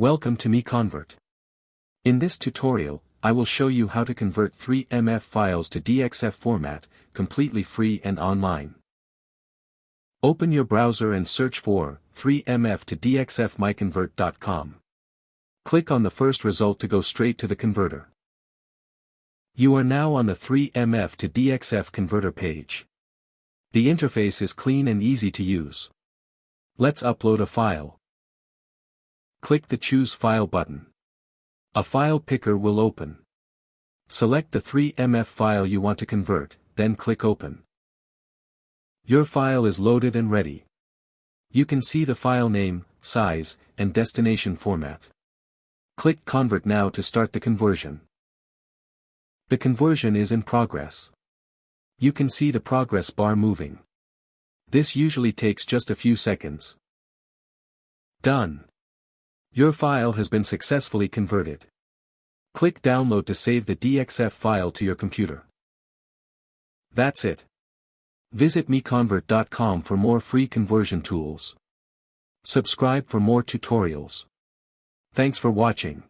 Welcome to MiConvert. In this tutorial, I will show you how to convert 3MF files to DXF format, completely free and online. Open your browser and search for 3MF to DXF MiConvert.com. Click on the first result to go straight to the converter. You are now on the 3MF to DXF converter page. The interface is clean and easy to use. Let's upload a file. Click the Choose File button. A file picker will open. Select the 3MF file you want to convert, then click Open. Your file is loaded and ready. You can see the file name, size, and destination format. Click Convert now to start the conversion. The conversion is in progress. You can see the progress bar moving. This usually takes just a few seconds. Done. Your file has been successfully converted. Click Download to save the DXF file to your computer. That's it. Visit MiConvert.com for more free conversion tools. Subscribe for more tutorials. Thanks for watching.